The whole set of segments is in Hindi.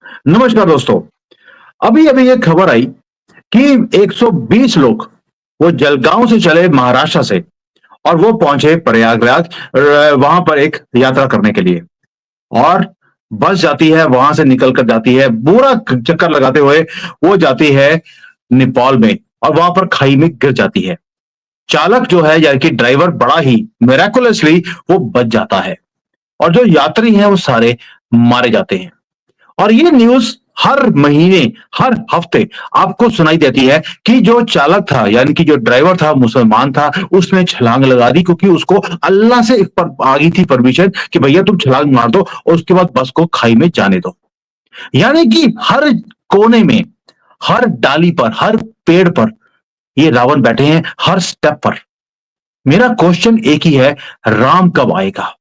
नमस्कार दोस्तों। अभी अभी एक खबर आई कि 120 लोग वो जलगांव से चले महाराष्ट्र से और वो पहुंचे प्रयागराज वहां पर एक यात्रा करने के लिए। और बस जाती है, वहां से निकल कर जाती है, पूरा चक्कर लगाते हुए वो जाती है नेपाल में और वहां पर खाई में गिर जाती है। चालक जो है यानी कि ड्राइवर बड़ा ही मिराकुलसली वो बच जाता है और जो यात्री हैं वो सारे मारे जाते हैं। और ये न्यूज़ हर महीने, हर हफ्ते आपको सुनाई देती है कि जो चालक था यानी कि जो ड्राइवर था मुसलमान था, उसने छलांग लगा दी क्योंकि उसको अल्लाह से एक पर आ गई थी परमिशन कि भैया तुम छलांग मार दो और उसके बाद बस को खाई में जाने दो। यानी कि हर कोने में, हर डाली पर, हर पेड़ पर ये रावण बैठे हैं, हर स्टेप पर। मेरा क्वेश्चन एक ही है, राम कब आएगा?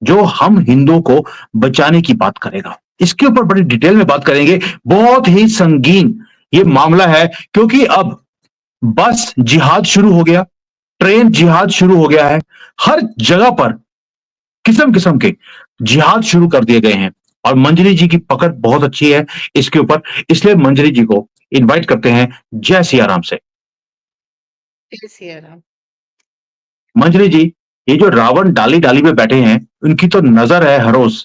जो हम हिंदुओं को बचाने की बात करेगा। इसके ऊपर बड़ी डिटेल में बात करेंगे। बहुत ही संगीन ये मामला है क्योंकि अब बस जिहाद शुरू हो गया, ट्रेन जिहाद शुरू हो गया है। हर जगह पर किस्म-किस्म के जिहाद शुरू कर दिए गए हैं और मंजरी जी की पकड़ बहुत अच्छी है इसके ऊपर, इसलिए मंजरी जी को इनवाइट करते हैं जय सिया राम से। जय सिया राम। मंजरी जी, ये जो रावण डाली-डाली पे बैठे हैं, उनकी तो नज़र है हर रोज़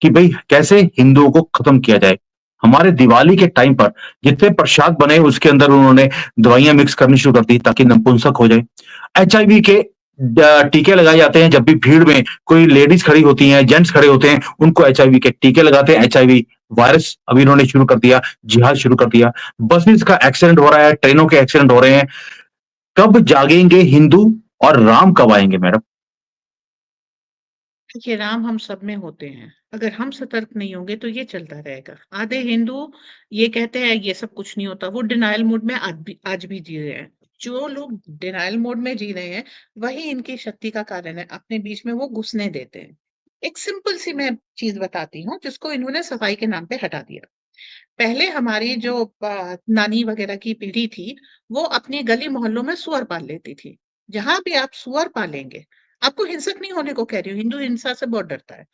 कि भई कैसे हिंदुओं को खत्म किया जाए। हमारे दिवाली के टाइम पर जितने प्रसाद बने उसके अंदर उन्होंने दवाइयाँ मिक्स करनी शुरू कर दी ताकि नपुंसक हो जाए। एचआईवी के टीके लगाए जाते हैं जब भी भीड़ में कोई लेडीज़ खड़ी होती हैं, जेंट्स खड़े होते हैं, उनको एचआईवी के टीके लगाते हैं। एचआईवी वायरस अभी इन्होंने शुरू कर दिया, जिहाद शुरू कर दिया। बसेस का एक्सीडेंट हो रहा है, ट्रेनों के एक्सीडेंट हो रहे हैं। कब जागेंगे हिंदू और राम कब आएँगे मैडम? देखिए, राम हम सब में होते हैं। अगर हम सतर्क नहीं होंगे तो ये चलता रहेगा। आधे हिंदू ये कहते हैं ये सब कुछ नहीं होता, वो डिनायल मोड में आज भी जी रहे हैं। जो लोग डिनायल मोड में जी रहे हैं, वही इनकी शक्ति का कारण है। अपने बीच में वो घुसने देते हैं। एक सिंपल सी मैं चीज़ बताती हूँ, जिसको इन्होंने सफाई के नाम पे हटा दिया। पहले हमारी जो नानी वगैरह की पीढ़ी थी, वो अपनी गली मोहल्लों में सूअर पाल लेती थी। जहाँ भी आप सूअर पालेंगे, आपको हिंसक नहीं होने को कह रही हूँ, हिंदू हिंसा से बहुत डरता है।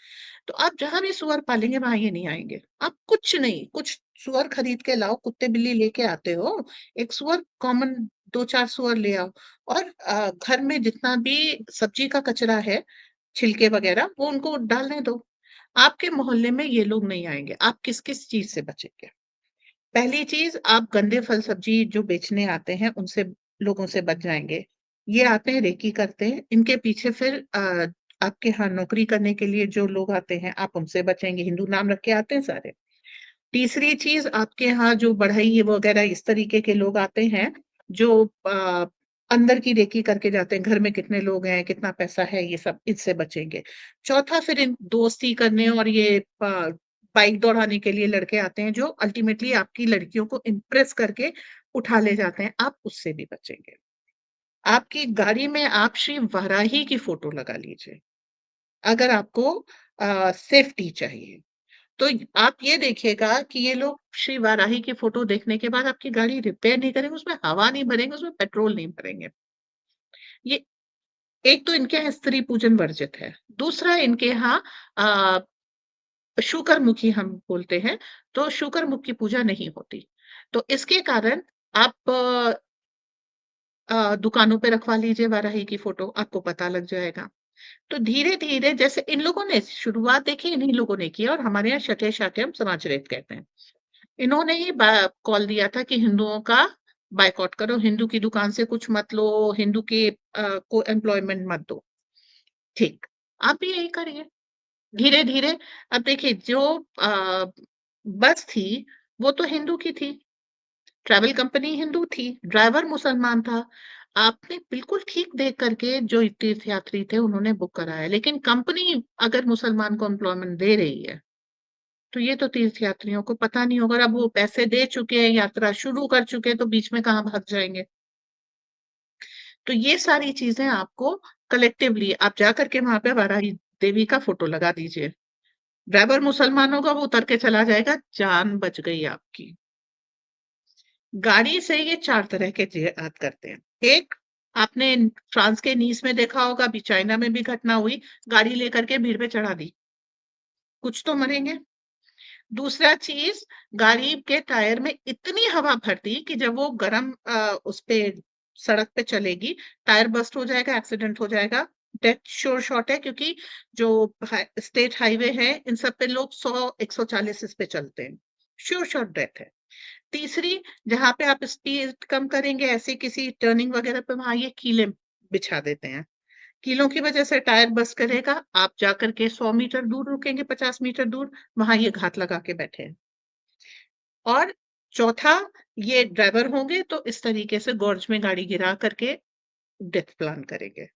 तो आप जहाँ भी सूअर पालेंगे वहाँ ये नहीं आएँगे। आप कुछ नहीं, कुछ सूअर खरीद के लाओ, कुत्ते-बिल्ली लेके आते हो, एक सूअर कॉमन 2-4 सूअर ले आओ और घर में जितना भी सब्जी का कचरा है, छिलके वगैरह, वो उनको डालने दो। आपके मोहल्ले में ये लोग नहीं आएँगे। आप किस-किस चीज़ से बचेंगे? पहली चीज़, आप गंदे फल-सब्ज़ी जो बेचने आते हैं, उनसे लोगों से बच जाएँगे। ये आते हैं, रेकी करते हैं, इनके पीछे फिर आपके यहाँ नौकरी करने के लिए जो लोग आते हैं, आप उनसे बचेंगे, हिंदू नाम रख के आते हैं सारे। तीसरी चीज़, आपके यहाँ जो बढ़ई वगैरह इस तरीके के लोग आते हैं, जो अंदर की रेकी करके जाते हैं, घर में कितने लोग हैं, कितना पैसा है, ये सब इससे बचेंगे। चौथा, फिर इन दोस्ती करने और ये बाइक दौड़ाने के लिए लड़के आते हैं, जो अल्टीमेटली आपकी लड़कियों को इम्प्रेस करके उठा ले जाते हैं, आप उससे भी बचेंगे। आपकी गाड़ी में आप श्री वाराही की फ़ोटो लगा लीजिए, अगर आपको सेफ्टी चाहिए। तो आप ये देखिएगा कि ये लोग श्री वाराही की फ़ोटो देखने के बाद आपकी गाड़ी रिपेयर नहीं करेंगे, उसमें हवा नहीं भरेंगे, उसमें पेट्रोल नहीं भरेंगे। ये एक तो इनके यहाँ स्त्री पूजन वर्जित है। दूसरा, इनके यहाँ अ, शुकरमुखी हम बोलते हैं, तो शुकरमुख की पूजा नहीं होती। तो इसके कारण आप दुकानों पे रखवा लीजिए वाराही की फ़ोटो, आपको पता लग जाएगा। तो धीरे-धीरे जैसे इन लोगों ने शुरुआत देखिए इन्हीं लोगों ने की है और हमारे यहाँ शठे-शाठे हम समाजरेत कहते हैं। इन्होंने ही कॉल दिया था कि हिंदुओं का बायकॉट करो, हिंदू की दुकान से कुछ मत लो, हिंदू के को एम्प्लॉयमेंट मत दो। ठीक, आप भी यही करिए। धीरे-धीरे अब देखिए जो अ, बस थी, वो तो हिंदू की थी, ट्रैवल कंपनी हिंदू थी, ड्राइवर मुसलमान था। आपने बिल्कुल ठीक देख करके जो तीर्थयात्री थे उन्होंने बुक कराया, लेकिन कंपनी अगर मुसलमान को एम्प्लॉयमेंट दे रही है, तो ये तो तीर्थयात्रियों को पता नहीं होगा। अब वो पैसे दे चुके हैं, यात्रा शुरू कर चुके हैं, तो बीच में कहाँ भाग जाएँगे। तो ये सारी चीज़ें आपको कलेक्टिवली आप जा कर के वहाँ पे वाराही देवी का फ़ोटो लगा दीजिए। ड्राइवर मुसलमान होगा, वो उतर के चला जाएगा, जान बच गई आपकी। गाड़ी से ये 4 तरह के जिहाद करते हैं। एक, आपने फ्रांस के नीस में देखा होगा, अभी चाइना में भी घटना हुई, गाड़ी लेकर के भीड़ पे चढ़ा दी। कुछ तो मरेंगे। दूसरा चीज़, गाड़ी के टायर में इतनी हवा भर दी कि जब वो गरम उस पे सड़क पे चलेगी, टायर बर्स्ट हो जाएगा, एक्सीडेंट हो जाएगा, डेथ श्योर शॉट है, क्योंकि जो स्टेट हाईवे है इन सब पे लोग 100-140 इस पे चलते हैं, श्योर शॉट डेथ है। तीसरी, जहाँ पे आप स्पीड कम करेंगे ऐसे किसी टर्निंग वगैरह पे, वहां ये कीलें बिछा देते हैं, कीलों की वजह से टायर बस्ट करेगा, आप जाकर के 100 मीटर दूर रुकेंगे, 50 मीटर दूर, वहां ये घात लगा के बैठे हैं। और चौथा, ये ड्राइवर होंगे तो इस तरीके से गोर्ज में गाड़ी गिरा करके डेथ प्लान करेंगे।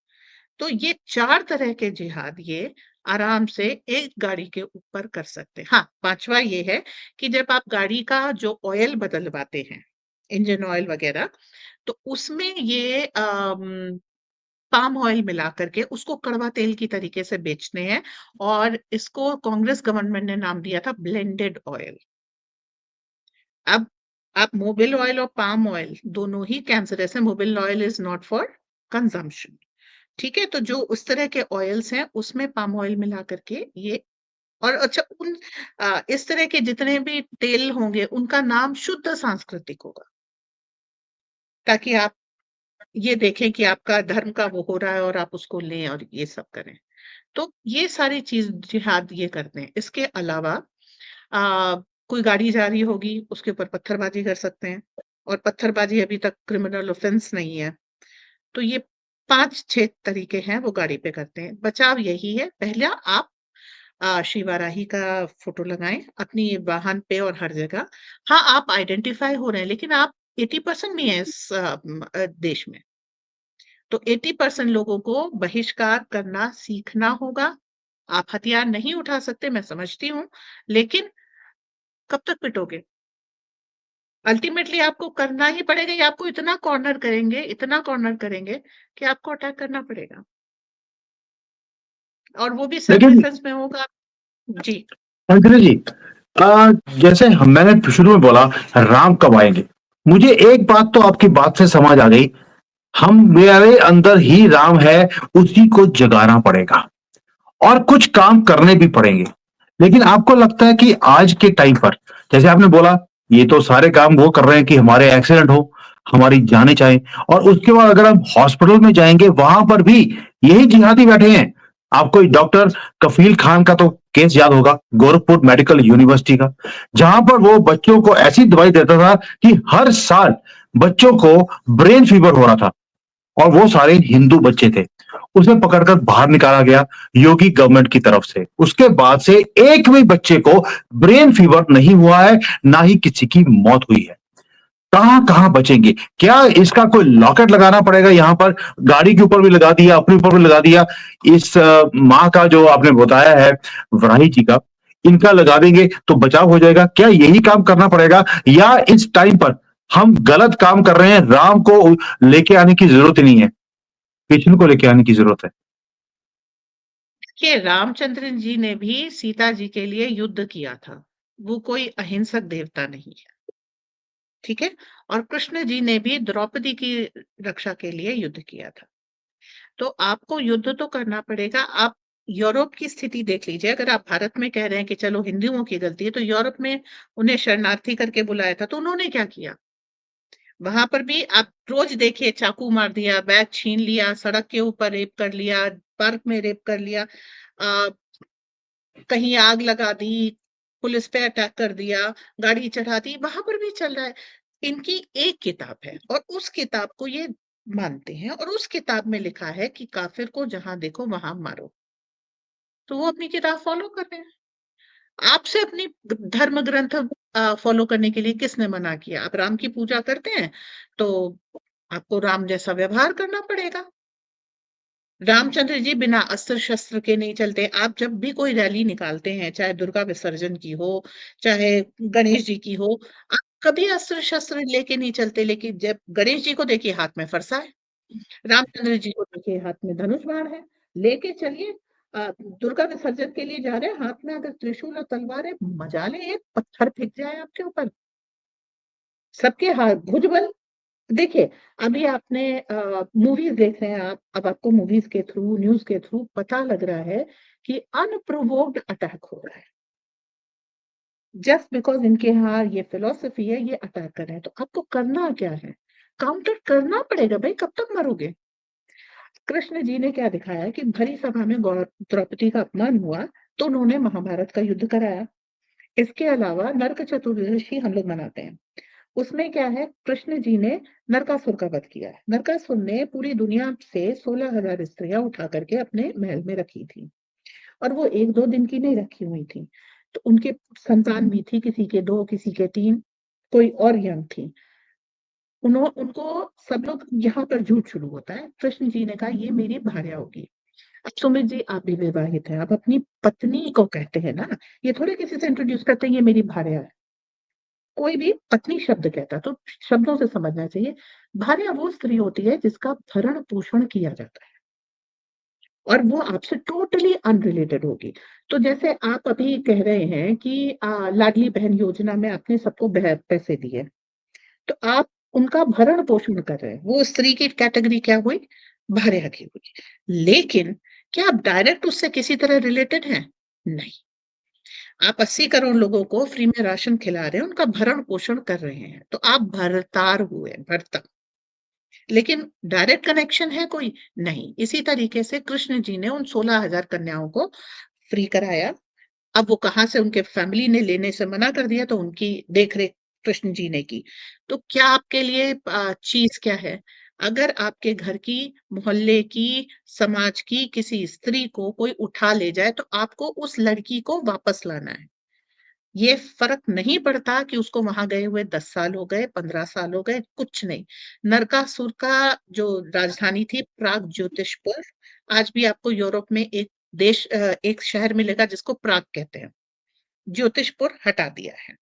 तो ये 4 तरह के जिहाद ये आराम से एक गाड़ी के ऊपर कर सकते हैं। हाँ, 5वां ये है कि जब आप गाड़ी का जो ऑयल बदलवाते हैं, इंजन ऑयल वगैरह, तो उसमें ये पाम ऑयल मिला करके उसको कड़वा तेल की तरीके से बेचते हैं, और इसको कांग्रेस गवर्नमेंट ने नाम दिया था ब्लेंडेड ऑयल। अब आप मोबिल ऑयल और पाम ऑयल दोनों ही कैंसरस है। Mobil oil is not for consumption, ठीक है? तो जो उस तरह के ऑयल्स हैं उसमें पाम ऑयल मिला करके ये, और अच्छा इस तरह के जितने भी तेल होंगे उनका नाम शुद्ध सांस्कृतिक होगा, ताकि आप ये देखें कि आपका धर्म का वो हो रहा है और आप उसको लें और ये सब करें। तो ये सारी चीज जिहाद ये करते हैं। इसके अलावा आ, कोई गाड़ी जा रही होगी उसके ऊपर पत्थरबाजी कर सकते हैं, और पत्थरबाजी अभी तक क्रिमिनल ऑफेंस नहीं है। तो ये 5-6 तरीके हैं वो गाड़ी पे करते हैं। बचाव यही है, पहला आप श्री वाराही का फोटो लगाएं अपनी वाहन पे और हर जगह। हाँ, आप आइडेंटिफाई हो रहे हैं, लेकिन आप 80% नहीं है इस देश में। तो 80% लोगों को बहिष्कार करना सीखना होगा। आप हथियार नहीं उठा सकते, मैं समझती हूँ, लेकिन कब तक पिटोगे? अल्टीमेटली आपको करना ही पड़ेगा, या आपको इतना कॉर्नर करेंगे कि आपको अटैक करना पड़ेगा, और वो भी सेल्फ लेकिन डिफेंस में होगा। जी। अंजलि जी, जैसे मैंने शुरू में बोला राम कब आएंगे, मुझे एक बात तो आपकी बात से समझ आ गई, हम मेरे अंदर ही राम है, उसी को जगाना पड़ेगा और कुछ काम करने भी पड़ेंगे। लेकिन आपको लगता है कि आज के टाइम पर, जैसे आपने बोला, ये तो सारे काम वो कर रहे हैं कि हमारे एक्सीडेंट हो, हमारी जाने चाहे, और उसके बाद अगर हम हॉस्पिटल में जाएंगे वहां पर भी यही जिहादी बैठे हैं। आपको डॉक्टर कफील खान का तो केस याद होगा, गोरखपुर मेडिकल यूनिवर्सिटी का, जहां पर वो बच्चों को ऐसी दवाई देता था कि हर साल बच्चों को ब्रेन फीवर हो रहा था, और वो सारे हिंदू बच्चे थे। उसे पकड़कर बाहर निकाला गया योगी गवर्नमेंट की तरफ से। उसके बाद से एक भी बच्चे को ब्रेन फीवर नहीं हुआ है, ना ही किसी की मौत हुई है। कहां कहां बचेंगे? क्या इसका कोई लॉकेट लगाना पड़ेगा? यहां पर गाड़ी के ऊपर भी लगा दिया, अपने ऊपर भी लगा दिया। इस माँ का जो आपने बताया है, वराही जी का, इनका लगा देंगे तो बचाव हो जाएगा। क्या यही काम करना पड़ेगा, या इस टाइम पर हम गलत काम कर रहे हैं, राम को लेके आने की जरूरत ही नहीं है, कृष्ण को लेके आने की जरूरत है? देखिए, रामचंद्र जी ने भी सीता जी के लिए युद्ध किया था, वो कोई अहिंसक देवता नहीं है, ठीक है? और कृष्ण जी ने भी द्रौपदी की रक्षा के लिए युद्ध किया था। तो आपको युद्ध तो करना पड़ेगा। आप यूरोप की स्थिति देख लीजिए। अगर आप भारत में कह रहे हैं कि चलो हिंदुओं की गलती है, तो यूरोप में उन्हें शरणार्थी करके बुलाया था, तो उन्होंने क्या किया? वहां पर भी आप रोज देखिए, चाकू मार दिया, बैग छीन लिया, सड़क के ऊपर रेप कर लिया, पार्क में रेप कर लिया, कहीं आग लगा दी, पुलिस पे अटैक कर दिया, गाड़ी चढ़ा दी, वहां पर भी चल रहा है। इनकी एक किताब है और उस किताब को ये मानते हैं, और उस किताब में लिखा है कि काफिर को जहां देखो वहां मारो। तो वो अपनी किताब फॉलो कर रहे हैं। आपसे अपनी धर्म ग्रंथ फॉलो करने के लिए किसने मना किया? आप राम की पूजा करते हैं तो आपको राम जैसा व्यवहार करना पड़ेगा। रामचंद्र जी बिना अस्त्र शस्त्र के नहीं चलते। आप जब भी कोई रैली निकालते हैं, चाहे दुर्गा विसर्जन की हो, चाहे गणेश जी की हो, आप कभी अस्त्र शस्त्र लेके नहीं चलते। लेकिन जब गणेश जी को देखिए हाथ में फरसा है, रामचंद्र जी को देखिए हाथ में धनुष बाण है, लेके चलिए। दुर्गा विसर्जन के लिए जा रहे हैं, हाथ में अगर त्रिशूल और तलवार है, मजाले एक पत्थर फेंक जाए आपके ऊपर। सबके हाथ भुजबल। देखिए, अभी आपने मूवीज देख रहे हैं आप, अब आपको मूवीज के थ्रू, न्यूज के थ्रू पता लग रहा है कि अनप्रोवोक्ड अटैक हो रहा है। जस्ट बिकॉज इनके यहाँ ये फिलॉसफी है, ये अटैक कर रहे हैं। तो आपको करना क्या है? काउंटर करना पड़ेगा भाई, कब तक मरोगे? कृष्ण जी ने क्या दिखाया कि भरी सभा में द्रौपदी का अपमान हुआ तो उन्होंने महाभारत का युद्ध कराया। इसके अलावा नरक चतुर्दशी हम लोग मनाते हैं, उसमें क्या है, कृष्ण जी ने नरकासुर का वध किया है। नरकासुर ने पूरी दुनिया से 16,000 स्त्रियां उठा करके अपने महल में रखी थी, और वो 1-2 दिन की नहीं रखी हुई थी। तो उनके संतान भी थी, किसी के 2, किसी के 3, कोई और यंग थी। उनको सब लोग, यहाँ पर झूठ शुरू होता है। कृष्ण जी ने कहा ये मेरी भार्या होगी। अब सुमित जी आप भी विवाहित हैं, आप अपनी पत्नी को कहते हैं ना, ये थोड़े किसी से इंट्रोड्यूस करते हैं ये मेरी भार्या है। कोई भी पत्नी शब्द कहता है तो शब्दों से समझना चाहिए। भार्या वो स्त्री होती है जिसका भरण पोषण किया जाता है, और वो आपसे टोटली अनरिलेटेड होगी। तो जैसे आप अभी कह रहे हैं कि लाडली बहन योजना में आपने सबको पैसे दिए, तो आप उनका भरण पोषण कर रहे हैं, वो स्त्री की कैटेगरी क्या हुई? भार्या की हुई। लेकिन क्या आप डायरेक्ट उससे किसी तरह रिलेटेड हैं? नहीं। आप 80 करोड़ लोगों को फ्री में राशन खिला रहे हैं, उनका भरण पोषण कर रहे हैं, तो आप भरतार हुए, भरता। लेकिन डायरेक्ट कनेक्शन है कोई? नहीं। इसी तरीके से कृष्ण जी ने उन 16,000 कन्याओं को फ्री कराया। अब वो कहाँ से, उनके फैमिली ने लेने से मना कर दिया, तो उनकी देख-रेख कृष्ण जी ने की। तो क्या आपके लिए चीज़ क्या है? अगर आपके घर की, मोहल्ले की, समाज की किसी स्त्री को कोई उठा ले जाए, तो आपको उस लड़की को वापस लाना है। ये फ़र्क नहीं पड़ता कि उसको वहाँ गए हुए 10 साल हो गए, 15 साल हो गए, कुछ नहीं। नरकासुर का जो राजधानी थी प्राग ज्योतिषपुर, आज भी आपको यूरोप में एक शहर मिलेगा जिसको प्राग कहते हैं। ज्योतिषपुर हटा दिया है।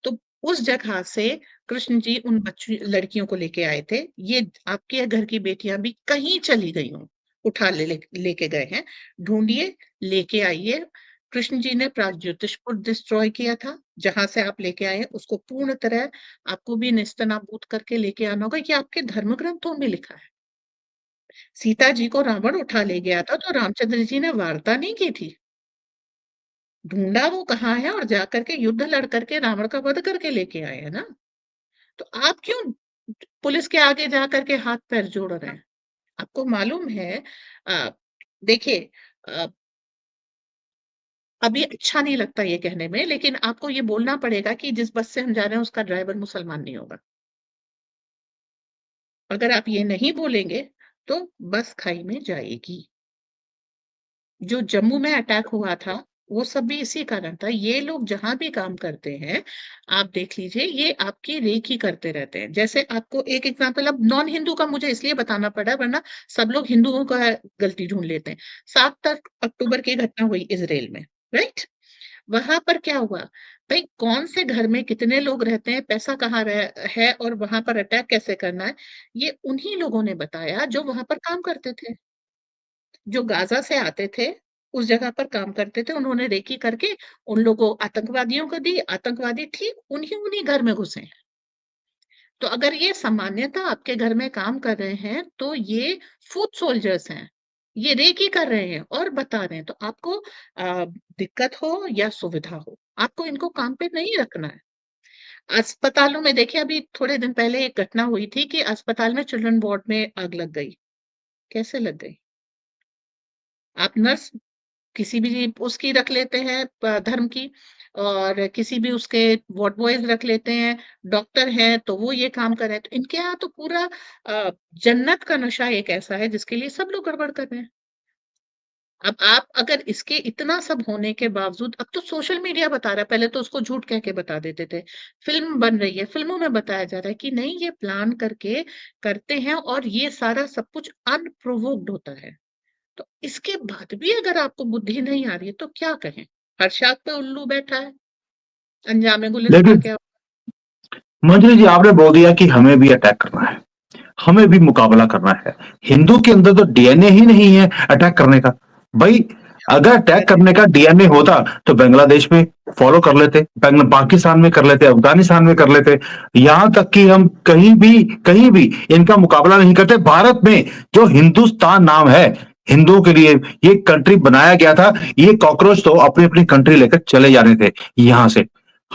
तो उस जगह से कृष्ण जी उन लड़कियों को लेके आए थे। ये आपके घर की बेटियां भी कहीं चली गई हों, उठा लेके गए हैं। ढूंढिए, लेके आइए। कृष्ण जी ने प्रागज्योतिषपुर डिस्ट्रॉय किया था, जहां से आप लेके आए हैं उसको पूर्ण तरह आपको भी नेस्तनाबूद करके लेके आना होगा। ये आपके धर्म ग्रंथों में लिखा है। सीता जी को रावण उठा ले गया था तो रामचंद्र जी ने वार्ता नहीं की थी, ढूंढा वो कहाँ है और जाकर के युद्ध लड़ करके रावण का वध करके लेके आए हैं ना। तो आप क्यों पुलिस के आगे जा करके हाथ पैर जोड़ रहे हैं? आपको मालूम है, अ, देखिए, अ, अभी अच्छा नहीं लगता ये कहने में, लेकिन आपको ये बोलना पड़ेगा कि जिस बस से हम जा रहे हैं उसका ड्राइवर मुसलमान नहीं होगा। अगर आप ये नहीं बोलेंगे तो बस खाई में जाएगी। जो जम्मू में अटैक हुआ था, वो सब भी इसी कारण था। ये लोग जहाँ भी काम करते हैं, आप देख लीजिए, ये आपकी रेकी करते रहते हैं। जैसे आपको एक एग्ज़ाम्पल अब नॉन हिंदू का मुझे इसलिए बताना पड़ा, वरना सब लोग हिंदुओं का गलती ढूँढ लेते हैं। 7 अक्टूबर की घटना हुई इज़राइल में, राइट? वहाँ पर क्या हुआ? भई कौन से घर में कितने लोग रहते हैं, पैसा कहाँ है और वहाँ पर अटैक कैसे करना है, ये उन्हीं लोगों ने बताया जो वहाँ पर काम करते थे। जो गाज़ा से आते थे, उस जगह पर काम करते थे, उन्होंने रेकी करके उन लोगों आतंकवादियों को दी, आतंकवादी ठीक उन्हीं-उन्हीं घर में घुसे हैं। तो अगर ये सामान्यतः आपके घर में काम कर रहे हैं, तो ये फूट सोल्जर्स हैं। ये रेकी कर रहे हैं और बता रहे हैं, तो आपको दिक्कत हो या सुविधा हो, आपको इनको काम पे नहीं रखना है। अस्पतालों में देखिए, अभी थोड़े दिन पहले एक घटना हुई थी कि अस्पताल में चिल्ड्रन वार्ड में आग लग गई। कैसे लग गई? आप नर्स किसी भी उसकी रख लेते हैं धर्म की, और किसी भी उसके वार्ड बॉयज रख लेते हैं, डॉक्टर हैं तो वो ये काम कर रहे हैं। तो इनके यहाँ तो पूरा जन्नत का नशा एक ऐसा है जिसके लिए सब लोग गड़बड़ कर रहे हैं। अब आप अगर इसके इतना सब होने के बावजूद, अब तो सोशल मीडिया बता रहा है, पहले तो उसको झूठ कह के बता देते थे। फिल्म बन रही है, फिल्मों में बताया जा रहा है कि नहीं, ये प्लान करके करते हैं और ये सारा सब कुछ अनप्रोवोक्ड होता है। तो इसके बाद भी अगर आपको बुद्धि नहीं आ रही है तो क्या कहें? हर शाख पे उल्लू बैठा है, अंजामे गुलिस्तां लेकिन क्या? मंजरी जी, आपने बोल दिया कि हमें भी अटैक करना है, हमें भी मुकाबला करना है। हिंदू के अंदर तो डीएनए ही नहीं है अटैक करने का। भाई, अगर अटैक करने का डीएनए होता तो बांग्लादेश में फॉलो कर लेते, पाकिस्तान में कर लेते, अफगानिस्तान में कर लेते। यहां तक कि हम कहीं भी इनका मुकाबला नहीं करते। भारत में जो हिंदुस्तान नाम है, हिंदुओं के लिए ये कंट्री बनाया गया था। ये कॉकरोच तो अपनी अपनी कंट्री लेकर चले जाने थे यहां से।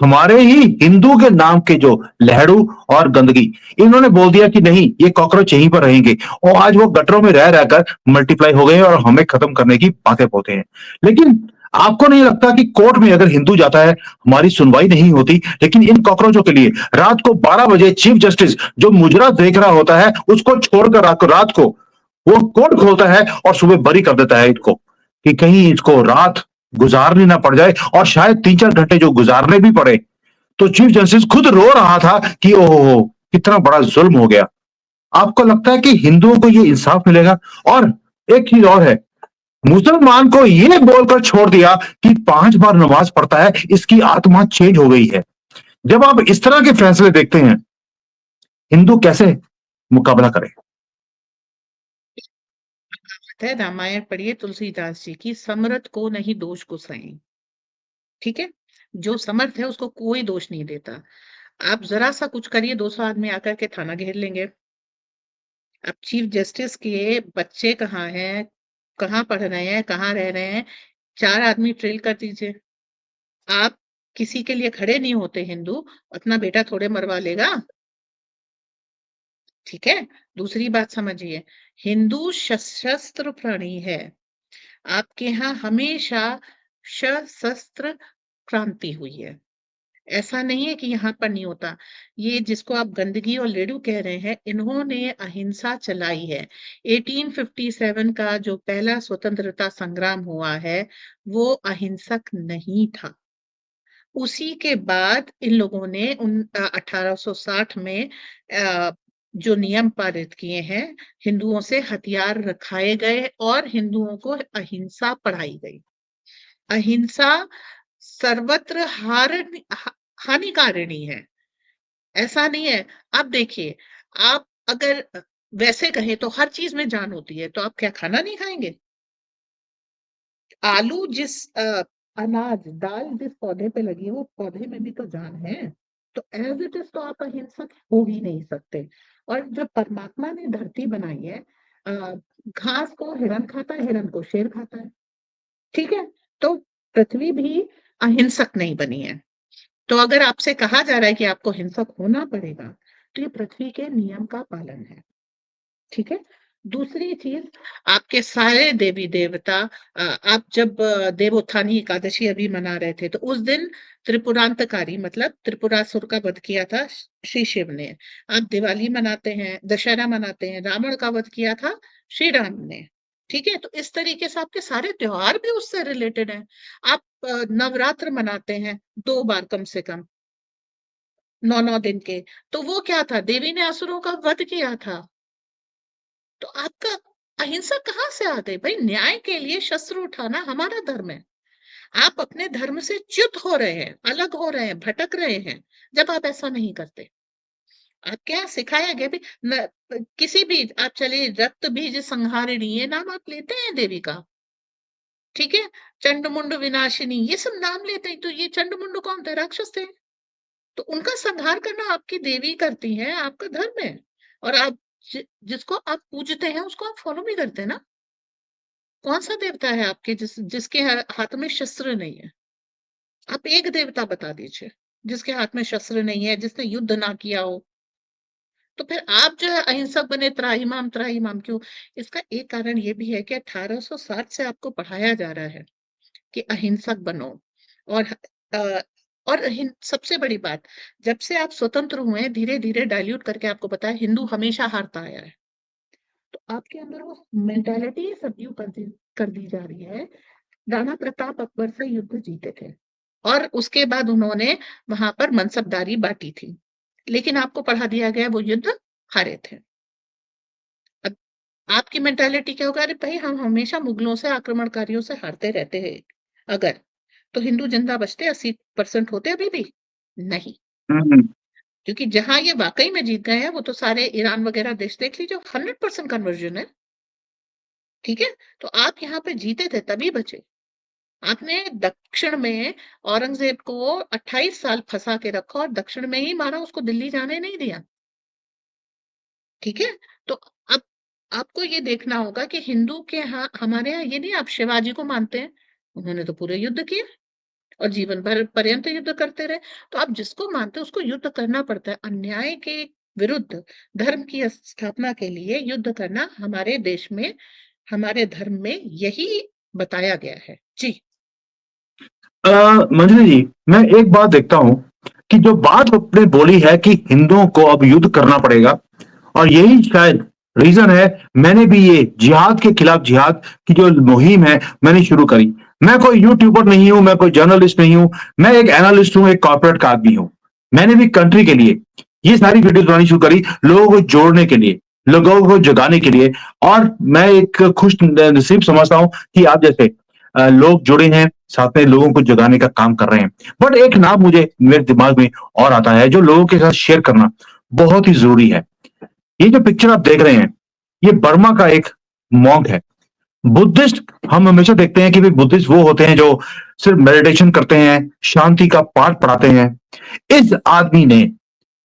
हमारे ही हिंदू के नाम के जो लहड़ू और गंदगी, इन्होंने बोल दिया कि नहीं, ये कॉकरोच यहीं पर रहेंगे, और आज वो गटरों में रह रहकर मल्टीप्लाई हो गए हैं और हमें खत्म करने की बातें बोलते हैं। लेकिन आपको नहीं लगता कि कोर्ट में अगर हिंदू जाता है, हमारी सुनवाई नहीं होती, लेकिन इन कॉकरोचों के लिए रात को 12 बजे चीफ जस्टिस जो मुजरा देख रहा होता है, उसको छोड़कर रात को वो कोर्ट खोलता है और सुबह बरी कर देता है इनको, कि कहीं इसको रात गुजारनी ना पड़ जाए, और शायद 3-4 घंटे जो गुजारने भी पड़े। तो चीफ जस्टिस खुद रो रहा था कि ओहो, कितना बड़ा जुल्म हो गया। आपको लगता है कि हिंदुओं को ये इंसाफ मिलेगा? और एक चीज और है, मुसलमान को ये बोलकर छोड़ दिया कि 5 बार नमाज पढ़ता है, इसकी आत्मा चेंज हो गई है। जब आप इस तरह के फैसले देखते हैं, हिंदू कैसे मुकाबला करे? है रामायण पढ़िए तुलसीदास जी की, समर्थ को नहीं दोष गुसाई। ठीक है, जो समर्थ है उसको कोई दोष नहीं देता। आप जरा सा कुछ करिए, 200 आदमी आकर के थाना घेर लेंगे। अब चीफ जस्टिस के बच्चे कहाँ हैं, कहाँ पढ़ रहे हैं, कहाँ रह रहे हैं, 4 आदमी ट्रेल कर दीजिए। आप किसी के लिए खड़े नहीं होते हिंदू, अपना बेटा थोड़े मरवा लेगा। ठीक है, दूसरी बात समझिए, हिंदू सशस्त्र प्राणी है। आपके यहाँ हमेशा सशस्त्र क्रांति हुई है, ऐसा नहीं है कि यहाँ पर नहीं होता। ये जिसको आप गंदगी और लेडू कह रहे हैं, इन्होंने अहिंसा चलाई है। 1857 का जो पहला स्वतंत्रता संग्राम हुआ है, वो अहिंसक नहीं था। उसी के बाद इन लोगों ने 1860 में जो नियम पारित किए हैं, हिंदुओं से हथियार रखाए गए और हिंदुओं को अहिंसा पढ़ाई गई। अहिंसा सर्वत्र हानिकारिणी है, ऐसा नहीं है। अब देखिए, आप अगर वैसे कहें तो हर चीज में जान होती है, तो आप क्या खाना नहीं खाएंगे? आलू जिस अनाज दाल जिस पौधे पे लगी है, वो पौधे में भी तो जान है। तो एज इट इज तो आप अहिंसक हो ही नहीं सकते। और जब परमात्मा ने धरती बनाई है, अ, घास को हिरन खाता है, हिरन को शेर खाता है। ठीक है, तो पृथ्वी भी अहिंसक नहीं बनी है। तो अगर आपसे कहा जा रहा है कि आपको हिंसक होना पड़ेगा, तो ये पृथ्वी के नियम का पालन है। ठीक है, दूसरी चीज, आपके सारे देवी देवता, आप जब देवोत्थानी एकादशी अभी मना रहे थे, तो उस दिन त्रिपुरांतकारी मतलब त्रिपुरासुर का वध किया था श्री शिव ने। आप दिवाली मनाते हैं, दशहरा मनाते हैं, रावण का वध किया था श्री राम ने। ठीक है, तो इस तरीके से आपके सारे त्योहार भी उससे रिलेटेड हैं। आप नवरात्र मनाते हैं 2 बार कम से कम, 9 दिन के, तो वो क्या था? देवी ने असुरों का वध किया था। तो आपका अहिंसा कहाँ से आ गई भाई? न्याय के लिए शस्त्र उठाना हमारा धर्म है। आप अपने धर्म से च्युत हो रहे हैं, अलग हो रहे हैं, भटक रहे हैं जब आप ऐसा नहीं करते। आपके यहाँ सिखाया गया भी न, किसी भी आप चलिए, रक्त बीज संहारिणी ये नाम आप लेते हैं देवी का। ठीक है, चंडमुंड विनाशिनी ये सब नाम लेते हैं, तो ये चंडमुंड कौन थे? राक्षस थे। तो उनका संहार करना आपकी देवी करती है, आपका धर्म है। और आप जिसको आप पूजते हैं उसको आप फॉलो भी करते हैं ना। कौन सा देवता है आपके जिसके हाथ में शस्त्र नहीं है? आप एक देवता बता दीजिए जिसके हाथ में शस्त्र नहीं है, जिसने युद्ध ना किया हो। तो फिर आप जो है अहिंसक बने, त्राहिमाम त्राहिमाम क्यों? इसका एक कारण ये भी है कि 1860 से आपको पढ़ाया जा रहा है कि अहिंसक बनो। और अ, और सबसे बड़ी बात, जब से आप स्वतंत्र हुए धीरे धीरे डाइल्यूट करके आपको पता है हिंदू हमेशा हारता आया है। तो आपके अंदर वो मेंटालिटी सबड्यू कर दी जा रही है। राणा प्रताप अकबर से युद्ध जीते थे और उसके बाद उन्होंने वहां पर मनसबदारी बांटी थी, लेकिन आपको पढ़ा दिया गया वो युद्ध हारे थे। अब आपकी मेंटालिटी क्या होगा? अरे भाई, हम हमेशा मुगलों से, आक्रमणकारियों से हारते रहते हैं। अगर तो हिंदू जिंदा बचते 80% होते अभी भी नहीं, हम्म। क्योंकि जहां ये वाकई में जीत गए हैं वो तो सारे ईरान वगैरह देश देख लीजिए, 100% कन्वर्जन है। ठीक है, तो आप यहाँ पे जीते थे तभी बचे। आपने दक्षिण में औरंगजेब को 28 साल फंसा के रखा और दक्षिण में ही मारा, उसको दिल्ली जाने नहीं दिया। ठीक है, तो अब आपको ये देखना होगा कि हिंदू के यहाँ, हमारे यहाँ ये नहीं, आप शिवाजी को मानते हैं, उन्होंने तो पूरे युद्ध किए और जीवन भर पर्यंत युद्ध करते रहे। तो आप जिसको मानते हो उसको युद्ध करना पड़ता है। अन्याय के विरुद्ध धर्म की स्थापना के लिए युद्ध करना हमारे देश में, हमारे धर्म में यही बताया गया है। जी। मंजरी जी, मैं एक बात देखता हूं कि जो बात आपने बोली है कि हिंदुओं को अब युद्ध करना पड़ेगा, और यही शायद रीजन है मैंने भी ये जिहाद के खिलाफ जिहाद की जो मुहिम है मैंने शुरू करी। मैं कोई यूट्यूबर नहीं हूं, मैं कोई जर्नलिस्ट नहीं हूं, मैं एक एनालिस्ट हूं, एक कॉर्पोरेट का आदमी हूं। मैंने भी कंट्री के लिए ये सारी वीडियोस बनानी शुरू करी, लोगों को जोड़ने के लिए, लोगों को जगाने के लिए। और मैं एक खुश नसीब समझता हूं कि आप जैसे लोग जुड़े हैं, साथ में लोगों को जगाने का काम कर रहे हैं। बट एक नाम मुझे मेरे दिमाग में और आता है जो लोगों के साथ शेयर करना बहुत ही जरूरी है। ये जो पिक्चर आप देख रहे हैं, ये बर्मा का एक मॉन्क है। बुद्धिस्ट हम हमेशा देखते हैं कि भाई बुद्धिस्ट वो होते हैं जो सिर्फ मेडिटेशन करते हैं, शांति का पाठ पढ़ाते हैं। इस आदमी ने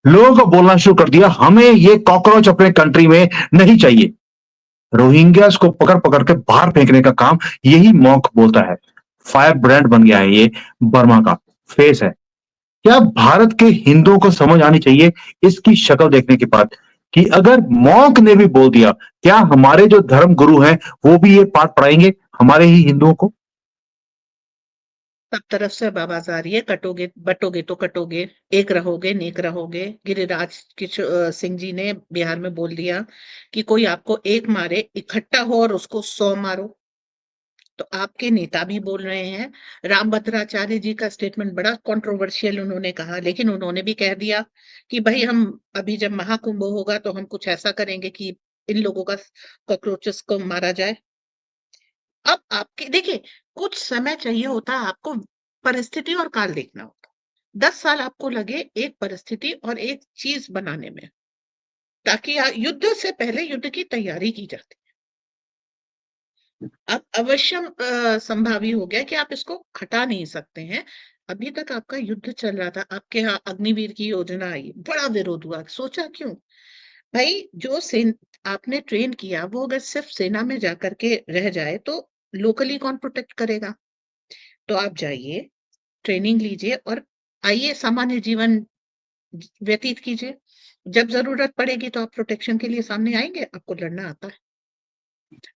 लोगों को बोलना शुरू कर दिया, हमें ये कॉकरोच अपने कंट्री में नहीं चाहिए। रोहिंग्यास को पकड़ पकड़ के बाहर फेंकने का काम यही मॉन्क बोलता है। फायर ब्रांड बन गया है, ये बर्मा का फेस है। क्या भारत के हिंदुओं को समझ आनी चाहिए इसकी शक्ल देखने के बाद कि अगर मॉन्क ने भी बोल दिया, क्या हमारे जो धर्म गुरु हैं वो भी ये पाठ पढ़ाएंगे हमारे ही हिंदुओं को? सब तरफ से आवाज आ रही है, कटोगे बटोगे तो कटोगे, एक रहोगे नेक रहोगे। गिरिराज सिंह जी ने बिहार में बोल दिया कि कोई आपको एक मारे, इकट्ठा हो और उसको 100 मारो। तो आपके नेता भी बोल रहे हैं। रामभद्राचार्य जी का स्टेटमेंट बड़ा कंट्रोवर्शियल उन्होंने कहा, लेकिन उन्होंने भी कह दिया कि भाई हम अभी जब महाकुंभ होगा तो हम कुछ ऐसा करेंगे कि इन लोगों का कॉकरोचेस को मारा जाए। अब आपके देखिए, कुछ समय चाहिए होता है आपको, परिस्थिति और काल देखना होता। 10 साल आपको लगे एक परिस्थिति और एक चीज बनाने में, ताकि युद्ध से पहले युद्ध की तैयारी की जाती। अब अवश्यम संभावी हो गया कि आप इसको हटा नहीं सकते हैं। अभी तक आपका युद्ध चल रहा था, आपके यहाँ अग्निवीर की योजना आई, बड़ा विरोध हुआ, सोचा क्यों? भाई जो आपने ट्रेन किया वो अगर सिर्फ सेना में जाकर के रह जाए तो लोकली कौन प्रोटेक्ट करेगा? तो आप जाइए, ट्रेनिंग लीजिए और आइए सामान्य जीवन व्यतीत कीजिए। जब जरूरत पड़ेगी तो आप प्रोटेक्शन के लिए सामने आएंगे, आपको लड़ना आता है।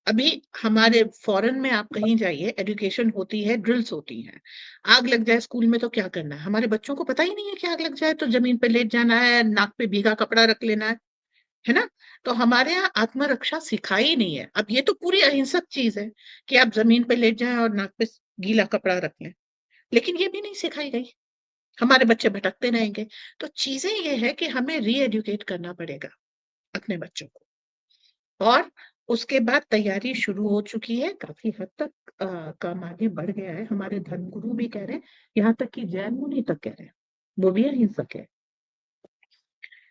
अभी हमारे फॉरेन में आप कहीं जाइए, एजुकेशन होती है, ड्रिल्स होती हैं। आग लग जाए स्कूल में तो क्या करना है? हमारे बच्चों को पता ही नहीं है कि आग लग जाए तो जमीन पे लेट जाना है, नाक पे भीगा कपड़ा रख लेना है ना? तो हमारे यहाँ आत्मरक्षा सिखाई ही नहीं है। अब ये तो पूरी अहिंसक चीज है कि आप जमीन पे लेट जाएं और नाक पे गीला कपड़ा रख लें, लेकिन ये भी नहीं सिखाई गई। हमारे बच्चे भटकते रहेंगे। तो चीजें ये है कि हमें री एजुकेट करना पड़ेगा अपने बच्चों को। और उसके बाद तैयारी शुरू हो चुकी है, काफी हद तक काम आगे बढ़ गया है। हमारे धर्मगुरु भी कह रहे हैं, यहाँ तक कि जैन मुनि तक कह रहे हैं, वो भी अहिंसक है।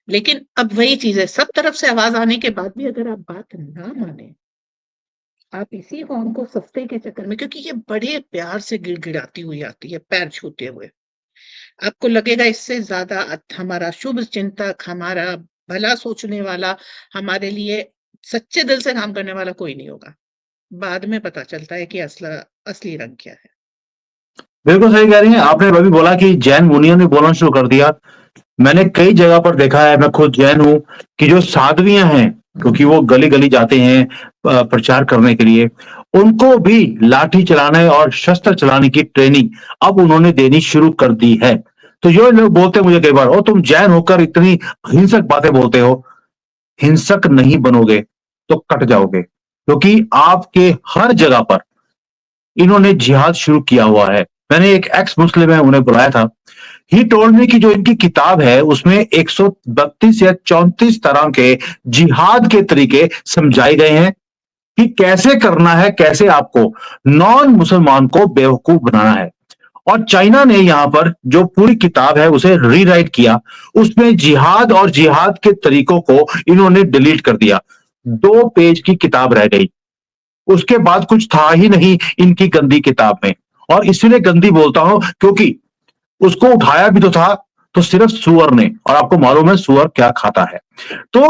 लेकिन अब वही चीज है, सब तरफ से आवाज आने के बाद भी अगर आप बात ना माने, आप इसी कौम को सस्ते के चक्कर में, क्योंकि ये बड़े प्यार से गिड़गिड़ाती हुई आती है, पैर छूते हुए, आपको लगेगा इससे ज्यादा हमारा शुभ चिंतक, हमारा भला सोचने वाला, हमारे लिए सच्चे दिल से काम करने वाला कोई नहीं होगा। बाद में पता चलता है कि असली रंग क्या है। बिल्कुल सही कह रही हैं। आपने अभी बोला कि जैन मुनियों ने बोलना शुरू कर दिया। मैंने कई जगह पर देखा है, मैं खुद जैन हूं, कि जो साध्वियां हैं, क्योंकि वो गली गली जाते हैं प्रचार करने के लिए, उनको भी लाठी चलाने और शस्त्र चलाने की ट्रेनिंग अब उन्होंने देनी शुरू कर दी है। तो जो लोग बोलते हैं मुझे कई बार, ओ तुम जैन होकर इतनी हिंसक बातें बोलते हो, हिंसक नहीं बनोगे तो कट जाओगे, क्योंकि आपके हर जगह पर इन्होंने जिहाद शुरू किया हुआ है। मैंने एक एक्स मुस्लिम है, उन्हें बुलाया था। ही टोल्ड मी कि जो इनकी किताब है उसमें 132 या 34 तरह के जिहाद के तरीके समझाए गए हैं कि कैसे करना है, कैसे आपको नॉन मुसलमान को बेवकूफ बनाना है। और चाइना ने यहां पर जो पूरी किताब है उसे रीराइट किया, उसमें जिहाद और जिहाद के तरीकों को इन्होंने डिलीट कर दिया। 2 पेज की किताब रह गई, उसके बाद कुछ था ही नहीं इनकी गंदी किताब में। और इसलिए गंदी बोलता हूं क्योंकि उसको उठाया भी तो था तो सिर्फ सुअर ने, और आपको मालूम है सुअर क्या खाता है। तो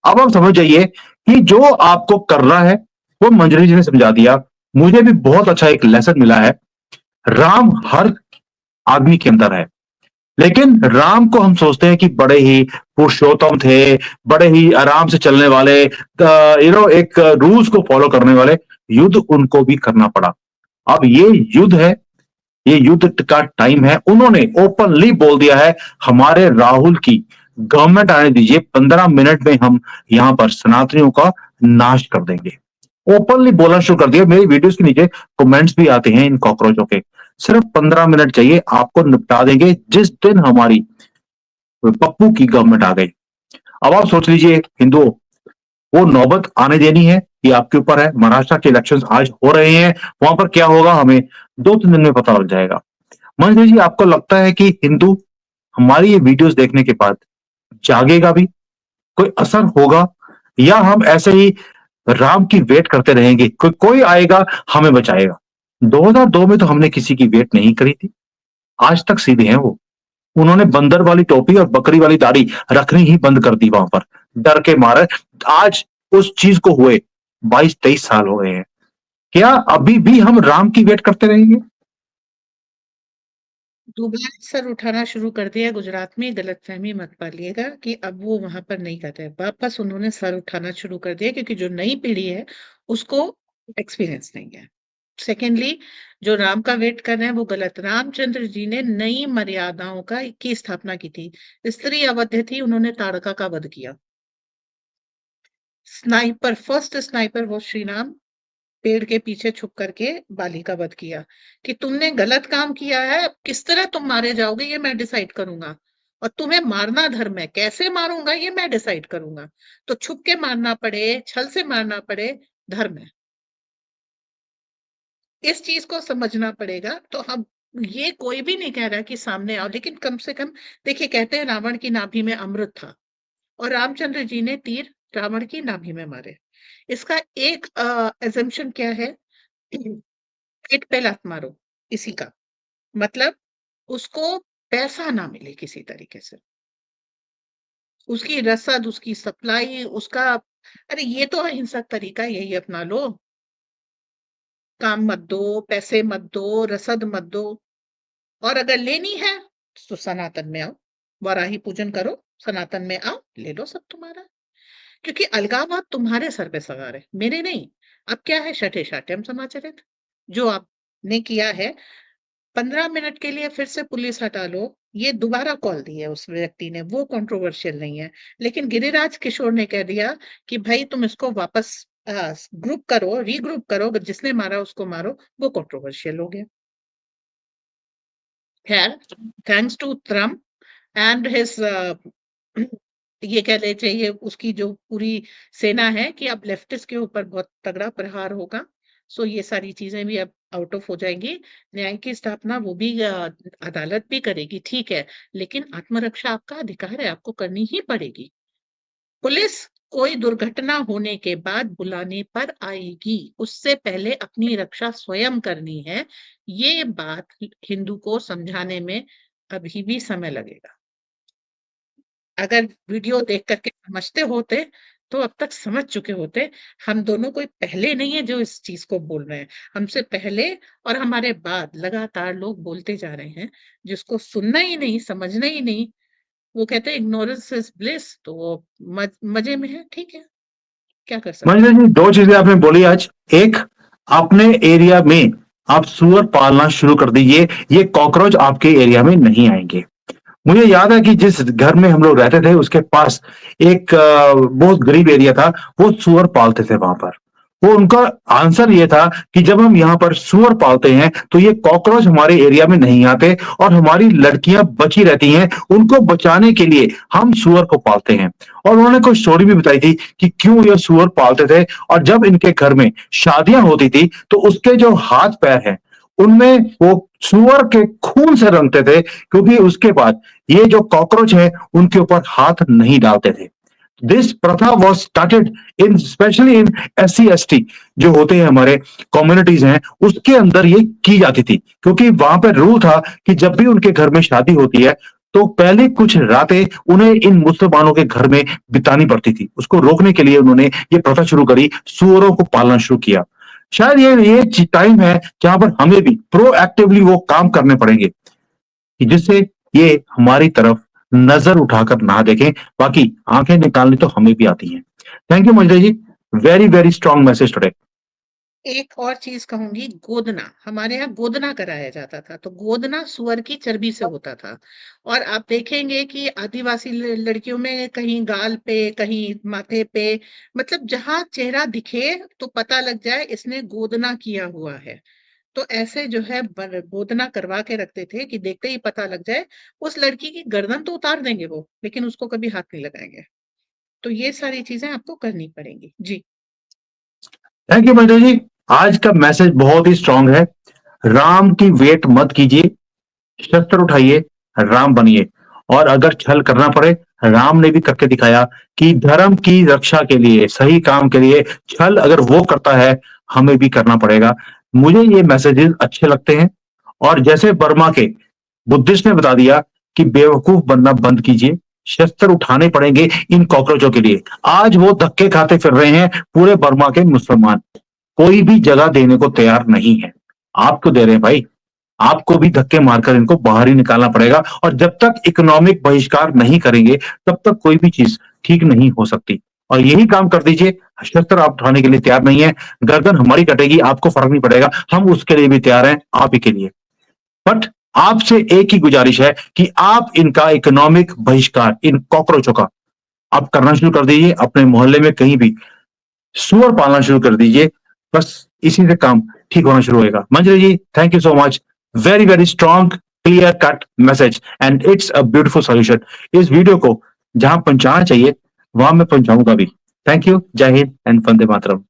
अब आप समझ जाइए कि जो आपको करना है वो मंजरी जी ने समझा दिया। मुझे भी बहुत अच्छा एक लेसन मिला है। राम हर आदमी के अंदर है। लेकिन राम को हम सोचते हैं कि बड़े ही पुरुषोत्तम थे, बड़े ही आराम से चलने वाले, एक रूल्स को फॉलो करने वाले। युद्ध उनको भी करना पड़ा। अब ये युद्ध है, ये युद्ध का टाइम है। उन्होंने ओपनली बोल दिया है, हमारे राहुल की गवर्नमेंट आने दीजिए, 15 मिनट में हम यहां पर सनातनियों का नाश कर देंगे। ओपनली बोलना शुरू कर दिया। मेरी वीडियोस के नीचे कमेंट्स भी आते हैं इन कॉकरोचों के, सिर्फ 15 मिनट चाहिए, आपको निपटा देंगे जिस दिन हमारी पप्पू की गवर्नमेंट आ गई। अब आप सोच लीजिए हिंदुओं, वो नौबत आने देनी है, ये आपके ऊपर है। महाराष्ट्र के इलेक्शंस आज हो रहे हैं, वहां पर क्या होगा हमें 2-3 दिन में पता लग जाएगा। मंजरी जी, आपको लगता है कि हिंदू हमारी ये वीडियोस देखने के बाद जागेगा भी, कोई असर होगा, या हम ऐसे ही राम की वेट करते रहेंगे, कोई आएगा हमें बचाएगा? 2002 में तो हमने किसी की वेट नहीं करी थी, आज तक सीधे हैं वो। उन्होंने बंदर वाली टोपी और बकरी वाली दाढ़ी रखनी ही बंद कर दी वहां पर, डर के मारे। आज उस चीज को हुए 22-23 साल हो गए हैं। क्या अभी भी हम राम की वेट करते रहेंगे? दोबारा सर उठाना शुरू कर दिया गुजरात में, गलतफहमी मत पालिएगा कि अब वो वहां पर नहीं कर रहे। वापस उन्होंने सर उठाना शुरू कर दिया क्योंकि जो नई पीढ़ी है उसको एक्सपीरियंस नहीं है। सेकेंडली, जो राम का वेट कर रहे हैं वो गलत। रामचंद्र जी ने नई मर्यादाओं की स्थापना की थी। स्त्री अवध्य थी, उन्होंने ताड़का का वध किया। स्नाइपर, फर्स्ट स्नाइपर वो श्री राम, पेड़ के पीछे छुप करके बाली का वध किया। कि तुमने गलत काम किया है, किस तरह तुम मारे जाओगे ये मैं डिसाइड करूंगा, और तुम्हें मारना धर्म है, कैसे मारूंगा ये मैं डिसाइड करूंगा। तो छुप के मारना पड़े, छल से मारना पड़े, धर्म है। इस चीज को समझना पड़ेगा। तो हम, ये कोई भी नहीं कह रहा कि सामने आओ, लेकिन कम से कम देखिए, कहते हैं रावण की नाभि में अमृत था और रामचंद्र जी ने तीर रावण की नाभि में मारे। इसका एक एजम्पशन क्या है? पेट पे लात मारो, इसी का मतलब उसको पैसा ना मिले किसी तरीके से, उसकी रसद, उसकी सप्लाई, उसका, अरे ये तो अहिंसक तरीका, यही अपना लो। काम मत दो, पैसे मत दो, रसद मत दो, और अगर लेनी है तो सनातन में आओ, वाराही पूजन करो, सनातन में आओ, ले लो सब तुम्हारा। क्योंकि अलगाववाद तुम्हारे सर पे सवार है, मेरे नहीं। अब क्या है, शठे शाट्यम समाचरित, जो आपने किया है। 15 मिनट के लिए फिर से पुलिस हटा लो, ये दोबारा कॉल दी है उस व्यक्ति ने, वो कंट्रोवर्शियल नहीं है। लेकिन गिरिराज किशोर ने कह दिया कि भाई तुम इसको वापस ग्रुप करो, रीग्रुप करो, जिसने मारा उसको मारो, वो कंट्रोवर्शियल हो गया। खैर, thanks to Trump and his ये कह ले चाहिए उसकी जो पूरी सेना है कि अब लेफ्टिस्ट के ऊपर बहुत तगड़ा प्रहार होगा। सो ये सारी चीजें भी अब आउट ऑफ हो जाएंगी। न्याय की स्थापना वो भी अदालत भी करेगी, ठीक है, लेकिन आत्मरक्षा आपका अधिकार है, आपको करनी ही पड़ेगी। पुलिस कोई दुर्घटना होने के बाद बुलाने पर आएगी, उससे पहले अपनी रक्षा स्वयं करनी है। ये बात हिंदू को समझाने में अभी भी समय लगेगा। अगर वीडियो देख करके समझते होते तो अब तक समझ चुके होते। हम दोनों कोई पहले नहीं है जो इस चीज को बोल रहे हैं, हमसे पहले और हमारे बाद लगातार लोग बोलते जा रहे हैं। जिसको सुनना ही नहीं, समझना ही नहीं, वो कहते हैं इग्नोरेंस इज ब्लिस, तो वो मजे में है, ठीक है, क्या कर सकते मंजरी हैं। जी, 2 चीजें आपने बोली आज। एक, अपने एरिया में आप सुअर पालना शुरू कर दीजिए, ये कॉकरोच आपके एरिया में नहीं आएंगे। मुझे याद है कि जिस घर में हम लोग रहते थे उसके पास एक बहुत गरीब एरिया था, वो सुअर पालते थे वहां पर। वो उनका आंसर ये था कि जब हम यहाँ पर सुअर पालते हैं तो ये कॉकरोच हमारे एरिया में नहीं आते और हमारी लड़कियां बची रहती हैं, उनको बचाने के लिए हम सुअर को पालते हैं। और उन्होंने कोई स्टोरी भी बताई थी कि क्यों ये सुअर पालते थे, और जब इनके घर में शादियां होती थी तो उसके जो हाथ पैर हैं उनमें वो सुअर के खून से रंगते थे, क्योंकि उसके बाद ये जो कॉकरोच है उनके ऊपर हाथ नहीं डालते थे। दिस प्रथा was started in specially in SC ST जो होते हैं हमारे कम्युनिटीज हैं, उसके अंदर ये की जाती थी। क्योंकि वहां पर रूल था कि जब भी उनके घर में शादी होती है तो पहले कुछ रातें उन्हें इन मुसलमानों के घर में बितानी पड़ती थी। उसको रोकने के लिए उन्होंने ये प्रथा शुरू करी, सुअरों को पालना शुरू किया। शायद ये टाइम है जहां पर हमें भी प्रोएक्टिवली वो काम करने पड़ेंगे। कि जिससे ये हमारी तरफ नजर उठाकर ना देखें, बाकी आंखें निकालनी तो हमें भी आती हैं। Thank you Manjari ji, very very strong message today. एक और चीज कहूंगी, गोदना, हमारे यहाँ गोदना कराया जाता था, तो गोदना सुअर की चर्बी से होता था। और आप देखेंगे कि आदिवासी लड़कियों में कहीं गाल पे, कहीं माथे पे, मतलब जहां चेहरा दिखे तो पता लग जाए इसने गोदना किया हुआ है। तो ऐसे जो है गोदना करवा के रखते थे कि देखते ही पता लग जाए। उस लड़की की गर्दन तो उतार देंगे वो, लेकिन उसको कभी हाथ नहीं लगाएंगे। तो ये सारी चीजें आपको करनी पड़ेंगी जी। थैंक यू मंजरी जी, आज का मैसेज बहुत ही स्ट्रांग है। राम की वेट मत कीजिए, शस्त्र उठाइए, राम बनिए। और अगर छल करना पड़े, राम ने भी करके दिखाया कि धर्म की रक्षा के लिए, सही काम के लिए छल अगर वो करता है, हमें भी करना पड़ेगा। मुझे ये मैसेजेस अच्छे लगते हैं। और जैसे बर्मा के बुद्धिस्ट ने बता दिया कि बेवकूफ बनना बंद कीजिए, शस्त्र उठाने पड़ेंगे इन कॉकरोचों के लिए। आज वो धक्के खाते फिर रहे हैं पूरे बर्मा के मुसलमान, कोई भी जगह देने को तैयार नहीं है। आपको दे रहे हैं भाई, आपको भी धक्के मारकर इनको बाहर ही निकालना पड़ेगा। और जब तक इकोनॉमिक बहिष्कार नहीं करेंगे, तब तक कोई भी चीज ठीक नहीं हो सकती। और यही काम कर दीजिए, शस्त्र आप उठाने के लिए तैयार नहीं है, गर्दन हमारी कटेगी, आपको फर्क नहीं पड़ेगा, हम उसके लिए भी तैयार हैं, आप ही के लिए। बट आपसे एक ही गुजारिश है कि आप इनका इकोनॉमिक बहिष्कार, इन कॉकरोचों का आप करना शुरू कर दीजिए। अपने मोहल्ले में कहीं भी सुअर पालना शुरू कर दीजिए, बस इसी से काम ठीक होना शुरू होगा। Manjari ji, thank you so much, very very strong clear cut message and it's a beautiful solution. इस वीडियो को जहां पहुंचाना चाहिए वहां मैं पहुंचाऊंगा भी। थैंक यू, जय हिंद एंड वंदे मातरम।